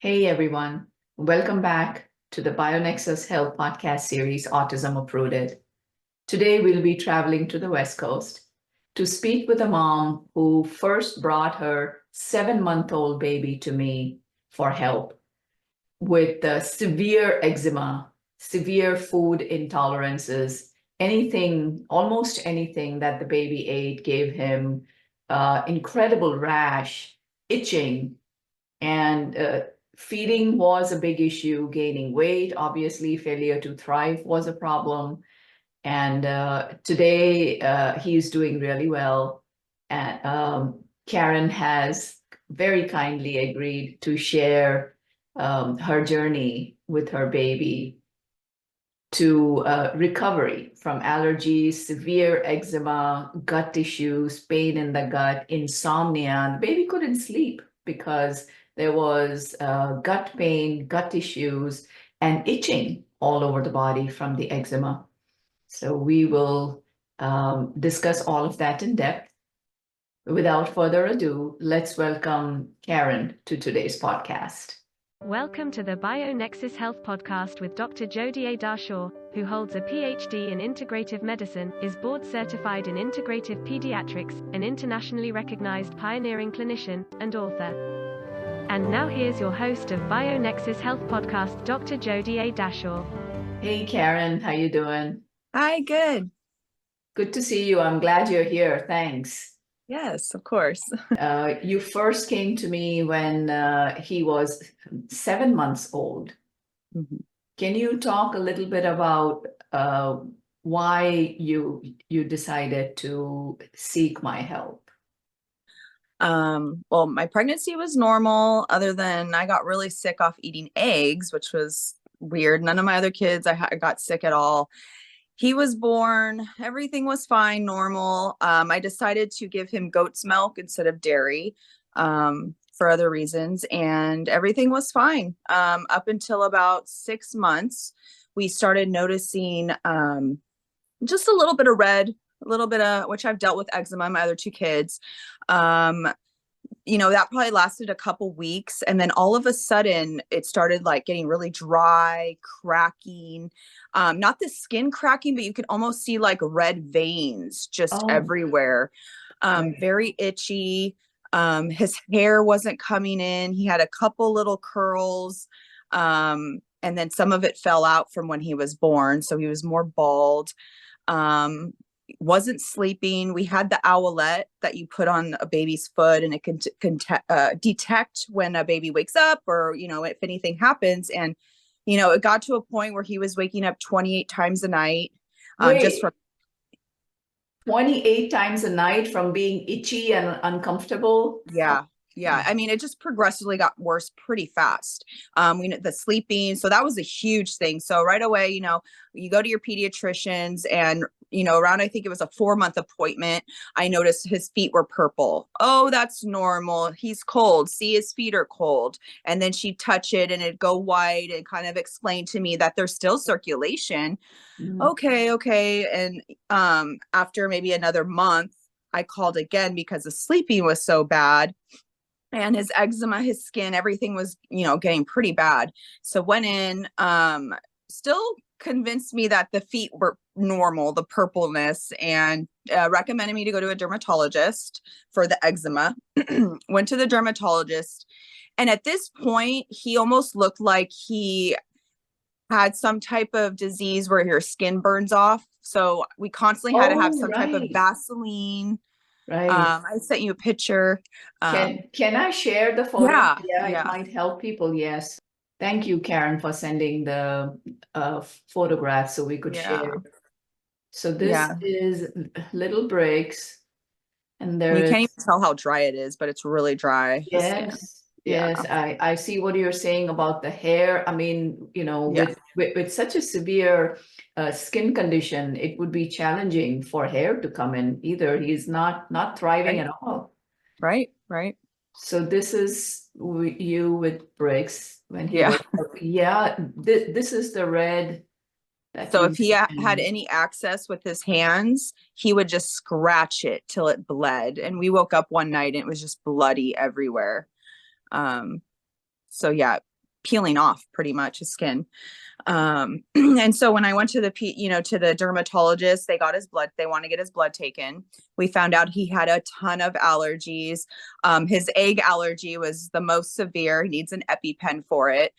Hey everyone, welcome back to the BioNexus Health Podcast series, Autism Uprooted. Today we'll be traveling to the West Coast to speak with a mom who first brought her 7-month-old baby to me for help with severe eczema, severe food intolerances, almost anything that the baby ate gave him incredible rash, itching, and feeding was a big issue, gaining weight, obviously, failure to thrive was a problem. And today he's doing really well. And Karen has very kindly agreed to share her journey with her baby to recovery from allergies, severe eczema, gut issues, pain in the gut, insomnia. The baby couldn't sleep because there was gut pain, gut issues, and itching all over the body from the eczema. So we will discuss all of that in depth. Without further ado, let's welcome Karen to today's podcast. Welcome to the BioNexus Health Podcast with Dr. Jodi A. Darshaw, who holds a PhD in integrative medicine, is board certified in integrative pediatrics, an internationally recognized pioneering clinician, and author. And now here's your host of BioNexus Health Podcast, Dr. Jodi A. Darshaw. Hey Karen, how you doing? Hi, good. Good to see you. I'm glad you're here. Thanks. Yes, of course. You first came to me when he was 7 months old. Mhm. Can you talk a little bit about why you decided to seek my help? Well, my pregnancy was normal, other than I got really sick off eating eggs, which was weird. None of my other kids, I got sick at all. He was born, everything was fine, normal. I decided to give him goat's milk instead of dairy for other reasons, and everything was fine. Up until about 6 months, we started noticing just a little bit of red, a little bit of, which I've dealt with eczema, my other two kids. That probably lasted a couple weeks. And then all of a sudden it started like getting really dry, cracking, not the skin cracking, but you could almost see like red veins just everywhere. Very itchy. His hair wasn't coming in. He had a couple little curls. And then some of it fell out from when he was born. So he was more bald. Wasn't sleeping. We had the owlet that you put on a baby's foot, and it can detect when a baby wakes up or, if anything happens. And, it got to a point where he was waking up 28 times a night. Just from 28 times a night from being itchy and uncomfortable. Yeah. I mean, it just progressively got worse pretty fast. The sleeping, so that was a huge thing. So right away, you go to your pediatricians, and around, I think it was a 4-month appointment, I noticed his feet were purple. Oh, that's normal. He's cold. See, his feet are cold. And then she'd touch it and it'd go white and kind of explain to me that there's still circulation. Okay. And after maybe another month, I called again because the sleeping was so bad. And his eczema, his skin, everything was, getting pretty bad. So went in, still convinced me that the feet were normal, the purpleness, and recommended me to go to a dermatologist for the eczema. Went to the dermatologist. And at this point, he almost looked like he had some type of disease where your skin burns off. So we constantly had to have some type of Vaseline. Right. I sent you a picture. Can I share the photo? Yeah. It might help people. Yes. Thank you, Karen, for sending the photographs so we could share. So this is little breaks, and you can't even tell how dry it is, but it's really dry. Yes. I see what you're saying about the hair. I mean, with such a severe skin condition, it would be challenging for hair to come in either. He's not thriving at all. Right. So this is you with breaks when he was, this is the red. So if he had any access with his hands, he would just scratch it till it bled. And we woke up one night and it was just bloody everywhere. So yeah, peeling off pretty much his skin. And so when I went to to the dermatologist, they want to get his blood taken. We found out he had a ton of allergies. His egg allergy was the most severe. He needs an EpiPen for it.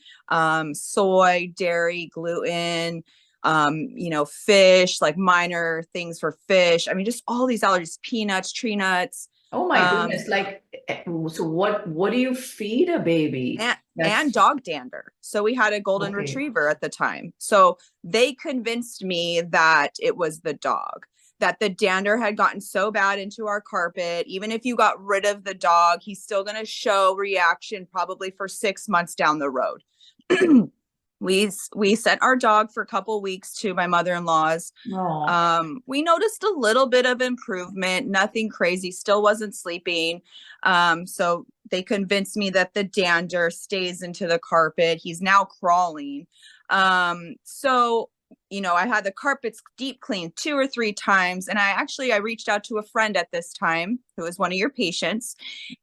Soy, dairy, gluten, fish, like minor things for fish. I mean, just all these allergies, peanuts, tree nuts. Oh my goodness. So what do you feed a baby? And dog dander. So we had a golden retriever at the time. So they convinced me that it was the dog, that the dander had gotten so bad into our carpet. Even if you got rid of the dog, he's still going to show reaction probably for 6 months down the road. We sent our dog for a couple weeks to my mother-in-law's. We noticed a little bit of improvement, nothing crazy, still wasn't sleeping. So they convinced me that the dander stays into the carpet. He's now crawling. So, I had the carpets deep cleaned 2 or 3 times. And I reached out to a friend at this time who was one of your patients.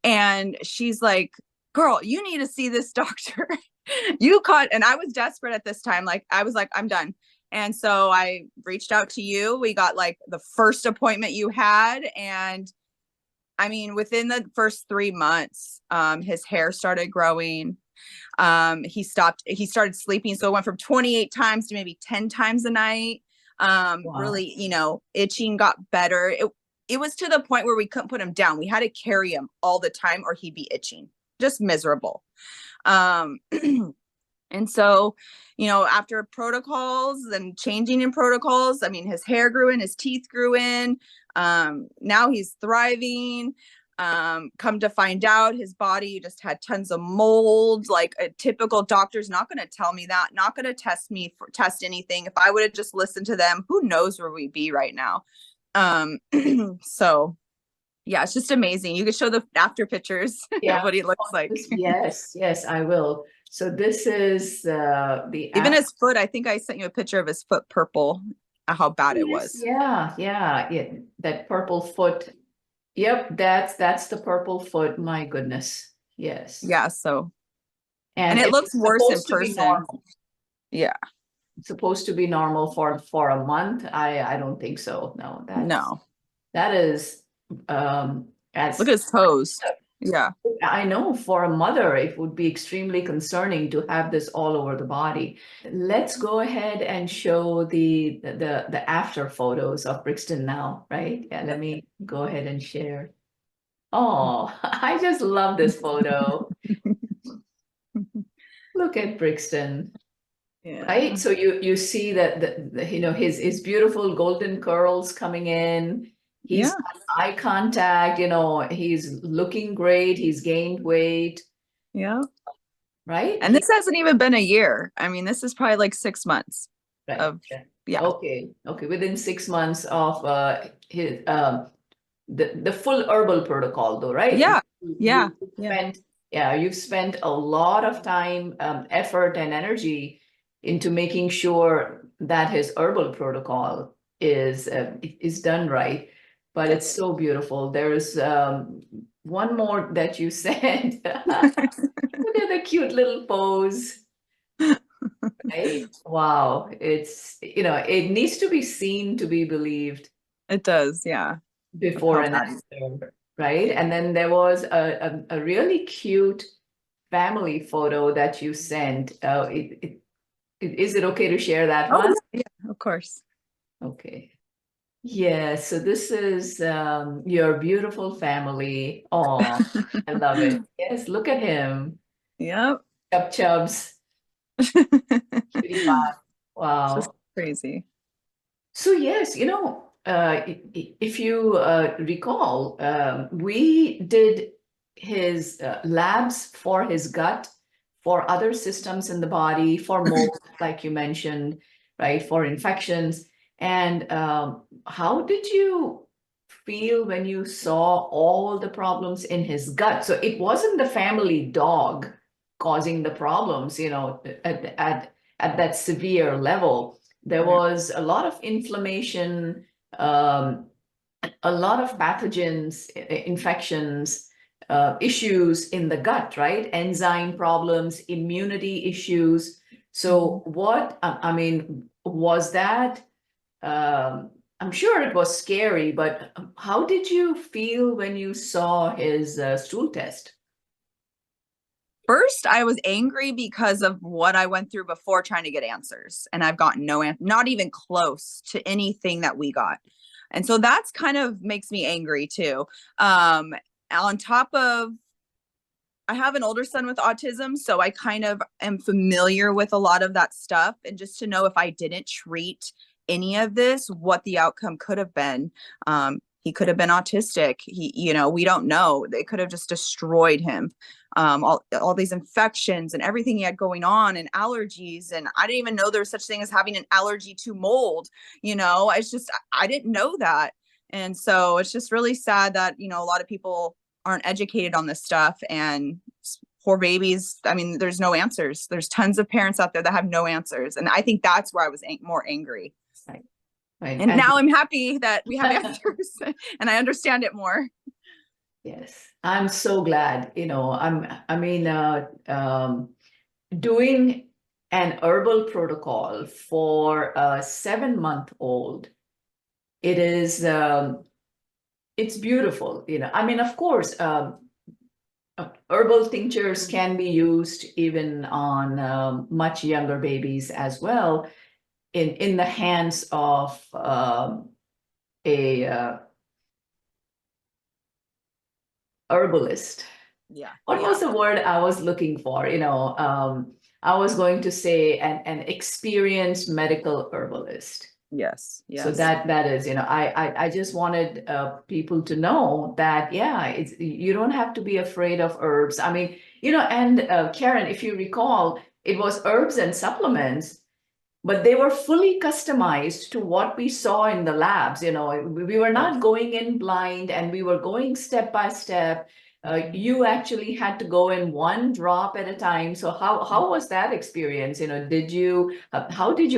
And she's like, girl, you need to see this doctor. And I was desperate at this time. I was like, I'm done. And so I reached out to you. We got like the first appointment you had. And I mean, within the first 3 months, his hair started growing. He started sleeping. So it went from 28 times to maybe 10 times a night. Really, itching got better. It was to the point where we couldn't put him down. We had to carry him all the time or he'd be itching, just miserable. And so, after protocols and changing in protocols, I mean, his hair grew in, his teeth grew in. Now he's thriving. Come to find out, his body just had tons of mold. Like a typical doctor's not going to tell me that, not going to test anything. If I would have just listened to them, who knows where we'd be right now. So yeah, it's just amazing. You could show the after pictures of what he looks like. Yes, I will. So this is even his foot. I think I sent you a picture of his foot purple, how bad it was. Yeah. That purple foot. Yep, that's the purple foot. My goodness. Yes. Yeah. So, and it looks worse in person. Yeah. It's supposed to be normal for a month. I don't think so. No. That is as look at his toes. Yeah. I know for a mother, it would be extremely concerning to have this all over the body. Let's go ahead and show the after photos of Brixton now, right? Yeah, let me go ahead and share. Oh, I just love this photo. Look at Brixton. Yeah. Right? So you see that his beautiful golden curls coming in. He's eye contact, he's looking great. He's gained weight. Yeah. Right. And this hasn't even been a year. I mean, this is probably like 6 months. Right. Okay. Within 6 months of his the full herbal protocol though, right? You've spent a lot of time, effort and energy into making sure that his herbal protocol is done right. But it's so beautiful. There's one more that you sent. Look at the cute little pose. Right? Wow. It's, it needs to be seen to be believed. It does, yeah. Before and after, right? And then there was a really cute family photo that you sent. Is it okay to share that one? Yeah, of course. Okay. Yeah, so this is your beautiful family. Oh, I love it. Yes, look at him. Yep. Chubs. Wow. Just crazy. So yes, if you recall, we did his labs for his gut, for other systems in the body, for mold, like you mentioned, right, for infections. And how did you feel when you saw all the problems in his gut? So it wasn't the family dog causing the problems, at that severe level. There was a lot of inflammation, a lot of pathogens, infections, issues in the gut, right? Enzyme problems, immunity issues. So what, I mean, was that, I'm sure it was scary, but how did you feel when you saw his stool test? First, I was angry because of what I went through before trying to get answers. And I've gotten no answer, not even close to anything that we got. And so that's kind of makes me angry too. On top of, I have an older son with autism, so I kind of am familiar with a lot of that stuff. And just to know if I didn't treat any of this, what the outcome could have been. He could have been autistic. We don't know. They could have just destroyed him. All these infections and everything he had going on, and allergies. And I didn't even know there was such thing as having an allergy to mold. It's just, I didn't know that. And so it's just really sad that, a lot of people aren't educated on this stuff, and poor babies. I mean, there's no answers. There's tons of parents out there that have no answers. And I think that's where I was more angry. Right. Right. And now I'm happy that we have answers and I understand it more. Yes, I'm so glad. Doing an herbal protocol for a 7-month-old, it's beautiful. Of course, herbal tinctures can be used even on much younger babies as well, in the hands of a herbalist. Yeah. What was the word I was looking for? I was going to say an experienced medical herbalist. Yes. So that is, I just wanted people to know that, you don't have to be afraid of herbs. I mean, and Karen, if you recall, it was herbs and supplements, but they were fully customized to what we saw in the labs. We were not going in blind, and we were going step by step. You actually had to go in one drop at a time. So how was that experience? How did you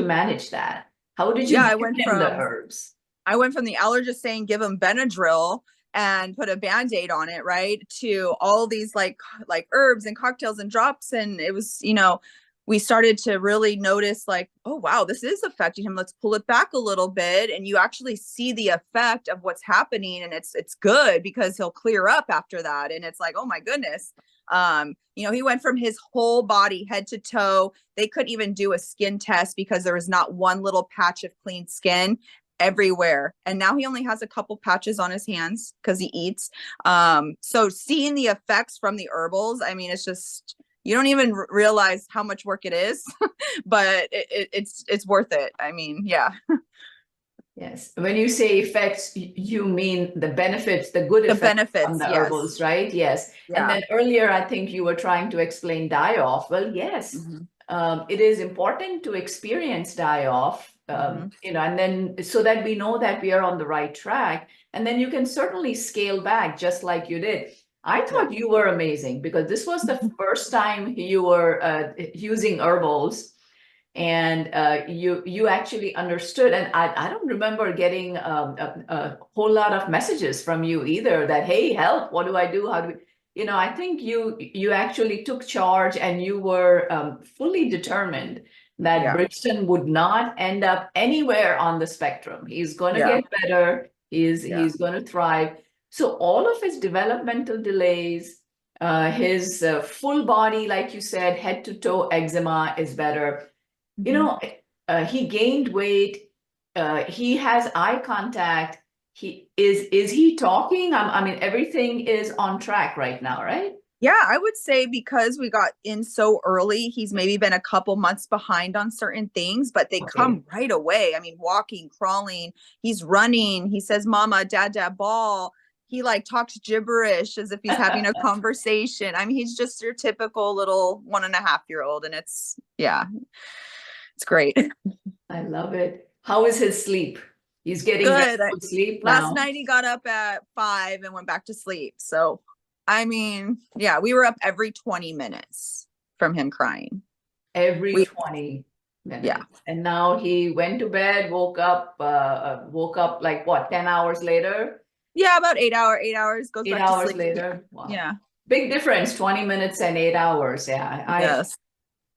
manage that? How did you give him the herbs? I went from the allergist saying, give him Benadryl and put a Band-Aid on it, right, to all these like herbs and cocktails and drops. And it was, we started to really notice like, oh, wow, this is affecting him. Let's pull it back a little bit. And you actually see the effect of what's happening. And it's good because he'll clear up after that. And it's like, oh my goodness. He went from his whole body, head to toe. They couldn't even do a skin test because there was not one little patch of clean skin everywhere. And now he only has a couple patches on his hands because he eats. So seeing the effects from the herbals, I mean, it's just, you don't even realize how much work it is, but it's worth it. I mean, yeah. Yes. When you say effects, you mean the benefits, the good effects from the herbals, right? Yes. Yeah. And then earlier, I think you were trying to explain die-off. Well, yes, it is important to experience die-off, and then so that we know that we are on the right track. And then you can certainly scale back just like you did. I thought you were amazing because this was the first time you were using herbals. And you actually understood, and I don't remember getting a whole lot of messages from you either that, hey, help, what do I do? How do we, I think you actually took charge, and you were fully determined that Bridgeton would not end up anywhere on the spectrum. He's going to get better. He's going to thrive. So all of his developmental delays, his full body, like you said, head to toe eczema is better. He gained weight. He has eye contact. Is he talking? I mean, everything is on track right now, right? Yeah, I would say because we got in so early, he's maybe been a couple months behind on certain things, but they come right away. I mean, walking, crawling, he's running. He says, Mama, Dad, ball. He like talks gibberish as if he's having a conversation. I mean, he's just your typical little 1.5-year-old, and it's great. I love it. How is his sleep? He's getting good sleep now. Last night he got up at 5 and went back to sleep. So, I mean, yeah, we were up every 20 minutes from him crying. Every 20 minutes. Yeah. And now he went to bed, woke up like what, 10 hours later? Yeah, about 8 hours, goes Eight back to hours sleep. later. Wow. Yeah. Big difference, 20 minutes and 8 hours. Yeah. Yes.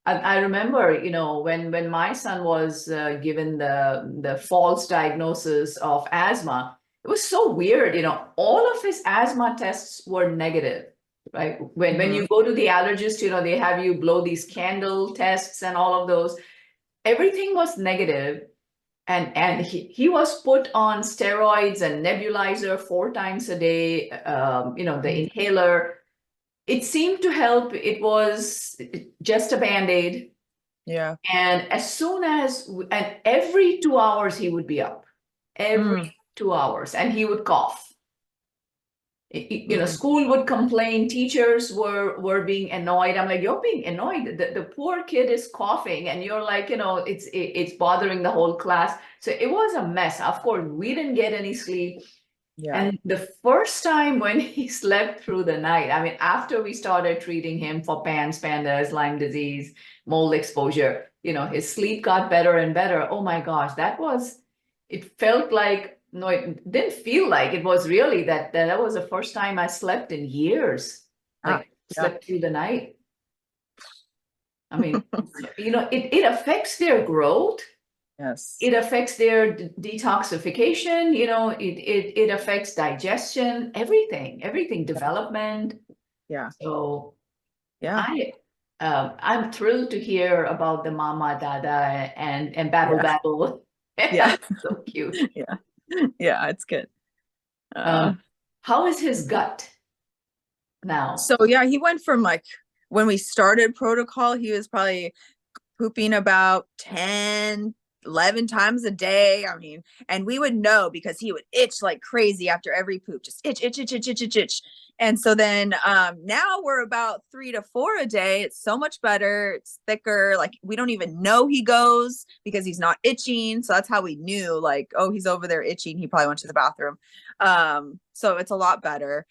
I remember, when my son was given the false diagnosis of asthma, it was so weird. All of his asthma tests were negative, right? When Mhm. you go to the allergist, they have you blow these candle tests and all of those. Everything was negative, and he was put on steroids and nebulizer 4 times a day. The inhaler. It seemed to help. It was just a Band-Aid. Yeah. And and every 2 hours he would be up, every Mm. 2 hours, and he would cough. Mm. School would complain, teachers were being annoyed. I'm like, you're being annoyed. The poor kid is coughing, and you're like, it's bothering the whole class. So it was a mess. Of course, we didn't get any sleep. Yeah. And the first time when he slept through the night, I mean, after we started treating him for pandas, Lyme disease, mold exposure, his sleep got better and better. Oh my gosh, it felt like, no, it didn't feel like it was really that was the first time I slept in years, Ah, like yeah. slept through the night. I mean, it affects their growth. Yes. It affects their detoxification, it affects digestion, everything, development. Yeah. So Yeah. I'm thrilled to hear about the Mama Dada and Babble Yeah. Babble. Yeah. So cute. Yeah. Yeah. It's good. How is his gut now? So yeah, he went from like when we started protocol, he was probably pooping about 10, 11 times a day. I mean, and we would know because he would itch like crazy after every poop, just itch, itch, itch, itch, itch, itch, itch. And so then now we're about 3 to 4 a day. It's so much better. It's thicker. Like we don't even know he goes because he's not itching. So that's how we knew, like, oh, he's over there itching. He probably went to the bathroom. So it's a lot better.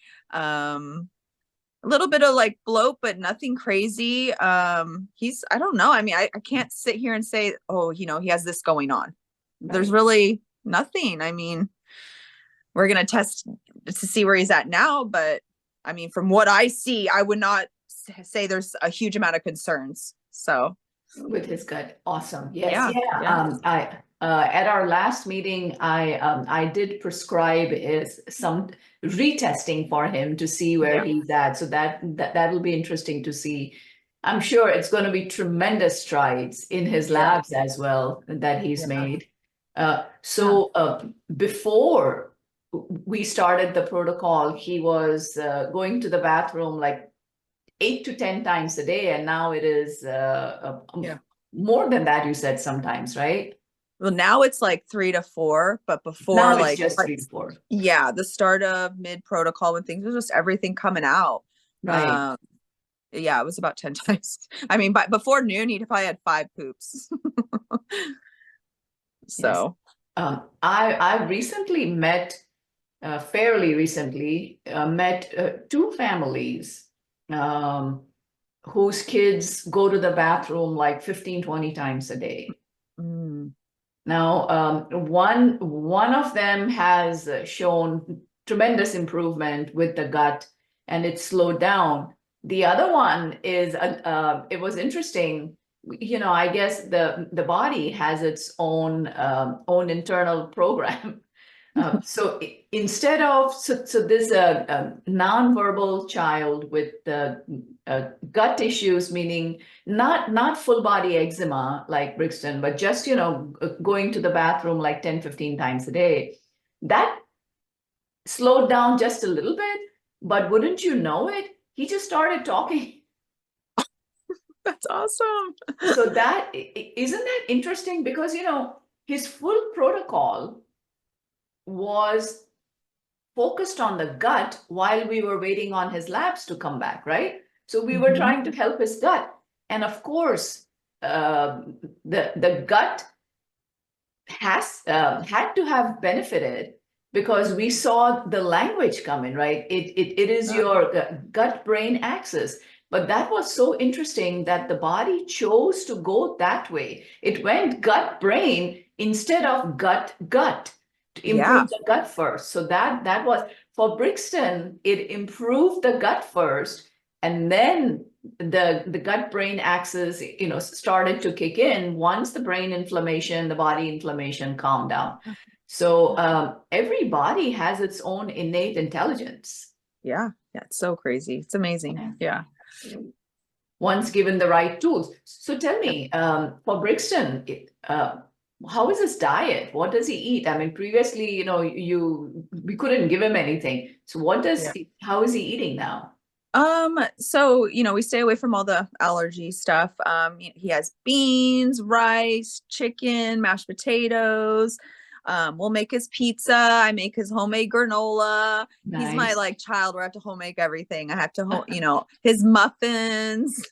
A little bit of like bloat, but nothing crazy. I don't know. I mean, I can't sit here and say, oh, he has this going on. There's really nothing. I mean, we're going to test to see where he's at now. But I mean, from what I see, I would not say there's a huge amount of concerns. So With his gut. Awesome. Yes. yeah. I at our last meeting, I did prescribe some retesting for him to see where he's at. So that'll be interesting to see. I'm sure it's going to be tremendous strides in his labs as well that he's made. Before we started the protocol, he was going to the bathroom like 8 to 10 times a day, and now it is more than that, you said sometimes, right? Well, now it's like 3 to 4, but before Now it's like just 3 to 4. Yeah, the start of mid protocol when things was just everything coming out. Right. Yeah, it was about 10 times. I mean, but before noon, he'd probably had 5 poops. So I recently fairly recently met 2 families whose kids go to the bathroom like 15-20 times a day. Now, one of them has shown tremendous improvement with the gut, and it's slowed down. The other one is, it was interesting. I guess the body has its own internal program. So instead of this non-verbal child with gut issues, meaning not full body eczema like Brixton, but just going to the bathroom like 10-15 times a day, that slowed down just a little bit. But wouldn't you know it, he just started talking. that's awesome. So isn't that interesting? Because his full protocol was focused on the gut while we were waiting on his labs to come back, right? So we were trying to help his gut. And of course, the gut has had to have benefited because we saw the language coming, right? It is your gut-brain axis. But that was so interesting that the body chose to go that way. It went gut-brain instead of gut-gut. to improve the gut first. So that was for Brixton, it improved the gut first, and then the gut brain axis, started to kick in once the brain inflammation, the body inflammation calmed down. So every body has its own innate intelligence. Yeah. It's so crazy. It's amazing. Yeah. Once given the right tools. So tell me, for Brixton, how is his diet? What does he eat? I mean, previously, we couldn't give him anything. So how is he eating now? So, we stay away from all the allergy stuff. He has beans, rice, chicken, mashed potatoes. We'll make his pizza. I make his homemade granola. Nice. He's my child where I have to home make everything. I have to, his muffins,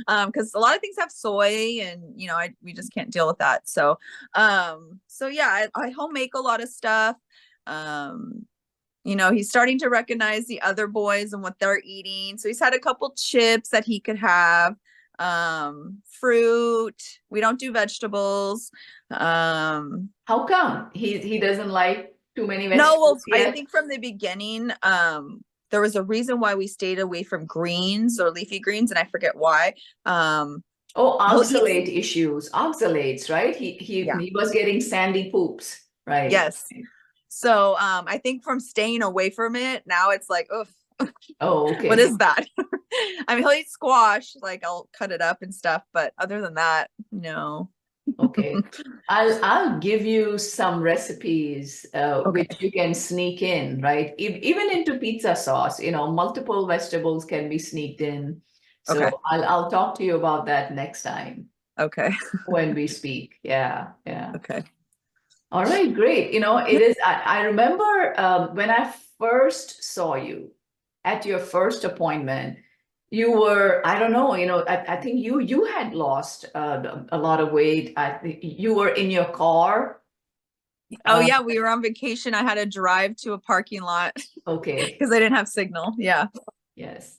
because a lot of things have soy, and we just can't deal with that. So, yeah, I home make a lot of stuff. He's starting to recognize the other boys and what they're eating. So he's had a couple chips that he could have. Fruit. We don't do vegetables. How come he doesn't like too many vegetables? No, well, yet? I think from the beginning, there was a reason why we stayed away from greens or leafy greens, and I forget why. Oxalate issues, oxalates, right? He was getting sandy poops, right? Yes. So I think from staying away from it, now it's like, oof. Oh, okay. What is that? I mean, he'll eat squash, I'll cut it up and stuff, but other than that, no. Okay. I'll give you some recipes which you can sneak in, right? Even into pizza sauce, multiple vegetables can be sneaked in. So I'll talk to you about that next time. Okay. When we speak. Yeah. Okay. All right, great. It is, I remember when I first saw you at your first appointment, you were, I don't know, I think you had lost a lot of weight. I think you were in your car. Oh yeah, we were on vacation. I had to drive to a parking lot. Okay. Because I didn't have signal. Yeah. Yes.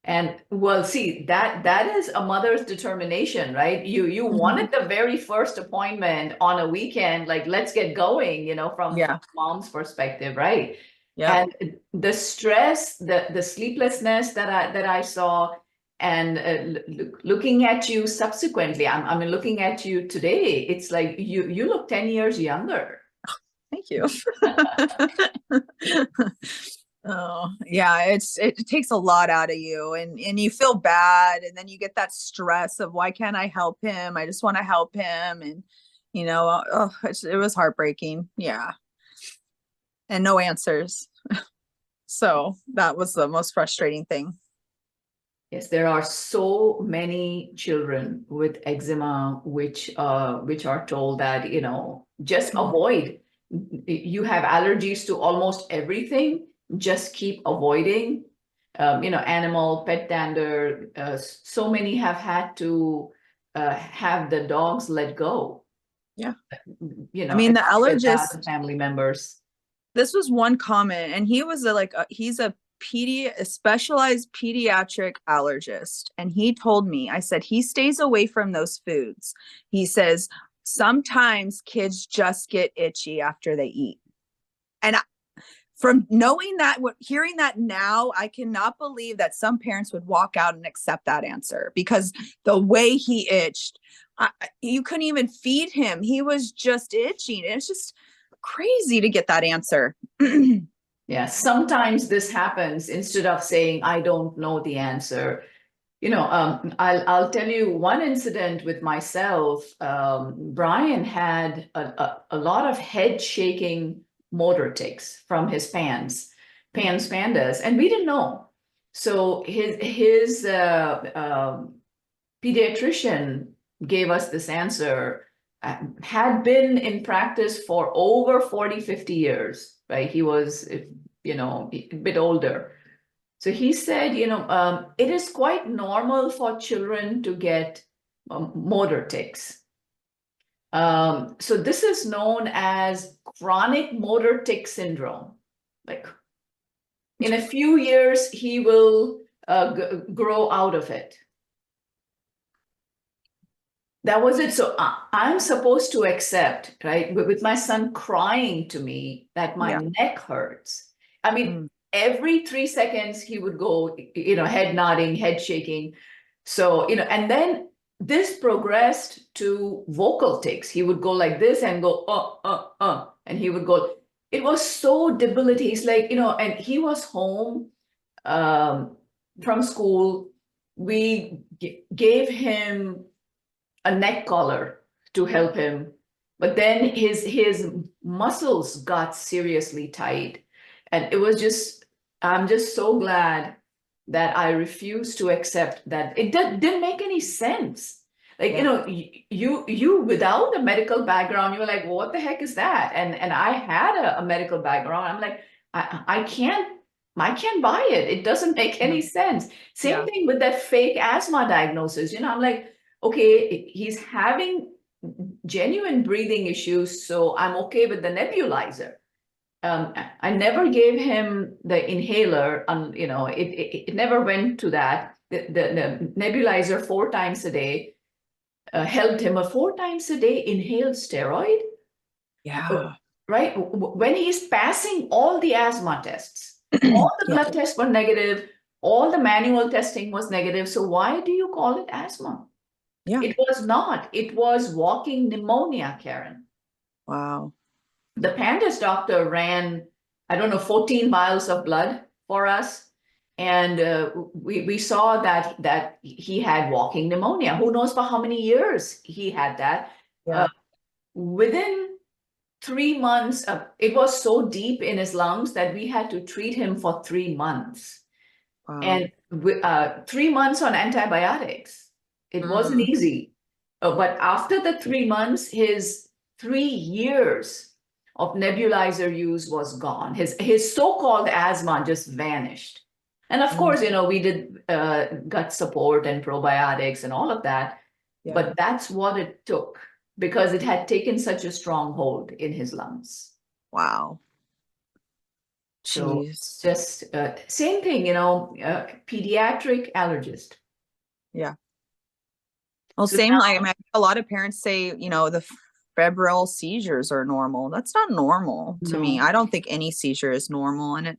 And well, see, that is a mother's determination, right? You wanted the very first appointment on a weekend, let's get going, from mom's perspective, right? Yeah. And the stress, the sleeplessness that I saw, and looking at you subsequently, I mean, looking at you today, it's like you look 10 years younger. Thank you. Oh yeah, it takes a lot out of you, and you feel bad, and then you get that stress of, why can't I help him? I just want to help him, and it was heartbreaking. Yeah. And no answers. So that was the most frustrating thing. Yes, there are so many children with eczema which are told that, just avoid. You have allergies to almost everything. Just keep avoiding. Animal, pet dander. So many have had to have the dogs let go. Yeah. I mean, the allergist, family members. This was one comment, and he was he's a specialized pediatric allergist, and he told me, I said, he stays away from those foods. He says sometimes kids just get itchy after they eat, and from knowing that, hearing that now, I cannot believe that some parents would walk out and accept that answer, because the way he itched, you couldn't even feed him. He was just itching. It's just crazy to get that answer. Yeah, sometimes this happens. Instead of saying, I don't know the answer, I'll tell you one incident with myself. Brian had a lot of head shaking motor tics from his pandas, and we didn't know. So his pediatrician gave us this answer. Had been in practice for over 40-50 years, right? He was, a bit older. So he said, it is quite normal for children to get motor tics. So this is known as chronic motor tic syndrome. Like, in a few years, he will grow out of it. that was it. So I'm supposed to accept, right? With my son crying to me that my Yeah. neck hurts. I mean, Mm. every 3 seconds he would go, head nodding, head shaking. So, and then this progressed to vocal tics. He would go like this and go, and he would go. It was so debilitating. He's like, and he was home from school. We gave him a neck collar to help him, but then his muscles got seriously tight, and it was just, I'm just so glad that I refused to accept that. It didn't make any sense. Like, Yeah. you without a medical background, you're like, well, what the heck is that? And I had a medical background. I'm like, I can't buy it. It doesn't make any sense. Same Yeah. thing with that fake asthma diagnosis. I'm like, okay, he's having genuine breathing issues, so I'm okay with the nebulizer. I never gave him the inhaler. It never went to that. The nebulizer 4 times a day helped him. A 4 times a day inhaled steroid, Yeah. right? When he's passing all the asthma tests, all the Yeah. blood tests were negative, all the manual testing was negative. So why do you call it asthma? Yeah. It was not. It was walking pneumonia, Karen. Wow. The Pandas doctor ran, I don't know, 14 vials of blood for us. And we saw that he had walking pneumonia. Who knows for how many years he had that. Yeah. Within 3 months, it was so deep in his lungs that we had to treat him for 3 months. Wow. And 3 months on antibiotics. It wasn't easy. But after the 3 months, his 3 years of nebulizer use was gone. His so-called asthma just vanished. And of course, we did gut support and probiotics and all of that. Yeah. But that's what it took because it had taken such a strong hold in his lungs. Wow. So Jeez. just same thing, pediatric allergist. Yeah. Well, So same. now, Like, I mean, a lot of parents say, the febrile seizures are normal. That's not normal to me. No. I don't think any seizure is normal, and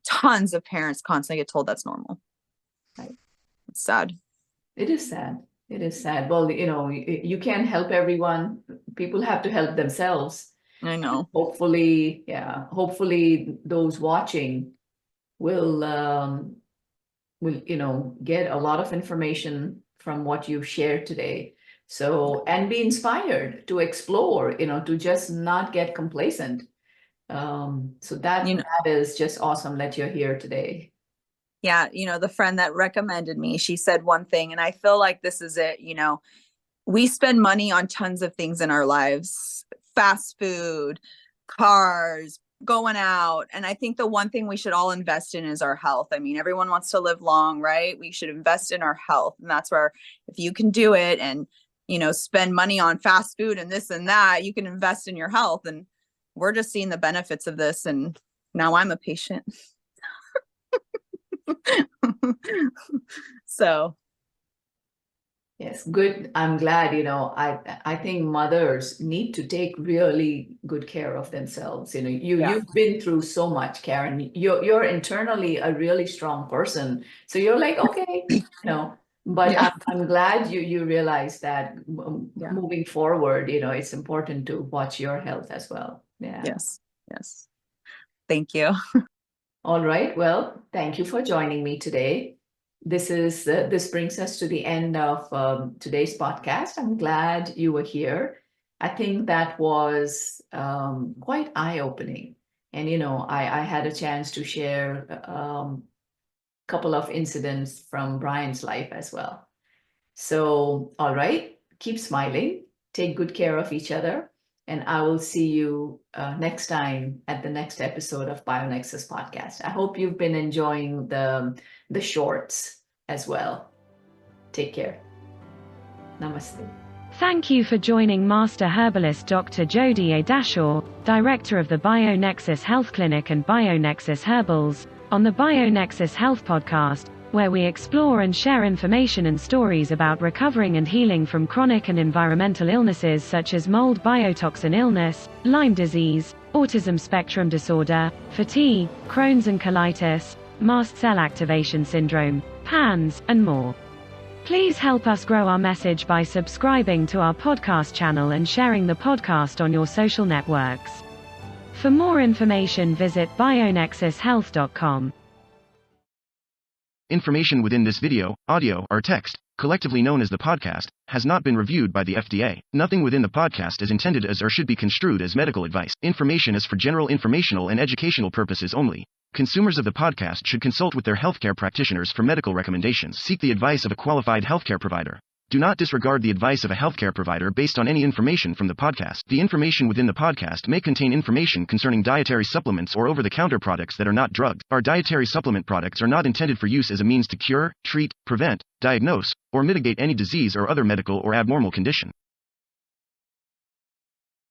tons of parents constantly get told that's normal. Right. It's sad. It is sad. It is sad. Well, you can't help everyone. People have to help themselves. I know. Hopefully, those watching will get a lot of information from what you've shared today. So, and be inspired to explore, to just not get complacent. So that is just awesome that you're here today. Yeah, the friend that recommended me, she said one thing, and I feel like this is it. We spend money on tons of things in our lives, fast food, cars, going out. And I think the one thing we should all invest in is our health. I mean, everyone wants to live long, right? We should invest in our health. And that's where, if you can do it and, spend money on fast food and this and that, you can invest in your health. And we're just seeing the benefits of this. And now I'm a patient. So. Yes, good. I'm glad, I think mothers need to take really good care of themselves. You've been through so much, Karen. You're internally a really strong person. So you're like, okay, but Yeah. I'm glad you realize that moving forward, it's important to watch your health as well. Yeah. Yes. Yes. Thank you. All right. Well, thank you for joining me today. This brings us to the end of today's podcast. I'm glad you were here. I think that was quite eye-opening. And, I had a chance to share a couple of incidents from Brian's life as well. So, all right, keep smiling, take good care of each other. And I will see you next time at the next episode of BioNexus Podcast. I hope you've been enjoying the shorts as well. Take care. Namaste. Thank you for joining Master Herbalist Dr. Jodi A. Dashaw, Director of the BioNexus Health Clinic and BioNexus Herbals, on the BioNexus Health Podcast, where we explore and share information and stories about recovering and healing from chronic and environmental illnesses such as mold biotoxin illness, Lyme disease, autism spectrum disorder, fatigue, Crohn's and colitis, mast cell activation syndrome, PANS, and more. Please help us grow our message by subscribing to our podcast channel and sharing the podcast on your social networks. For more information, visit BioNexusHealth.com. Information within this video, audio, or text, collectively known as the podcast, has not been reviewed by the FDA. Nothing within the podcast is intended as or should be construed as medical advice. Information is for general informational and educational purposes only. Consumers of the podcast should consult with their healthcare practitioners for medical recommendations. Seek the advice of a qualified healthcare provider. Do not disregard the advice of a healthcare provider based on any information from the podcast. The information within the podcast may contain information concerning dietary supplements or over-the-counter products that are not drugs. Our dietary supplement products are not intended for use as a means to cure, treat, prevent, diagnose, or mitigate any disease or other medical or abnormal condition.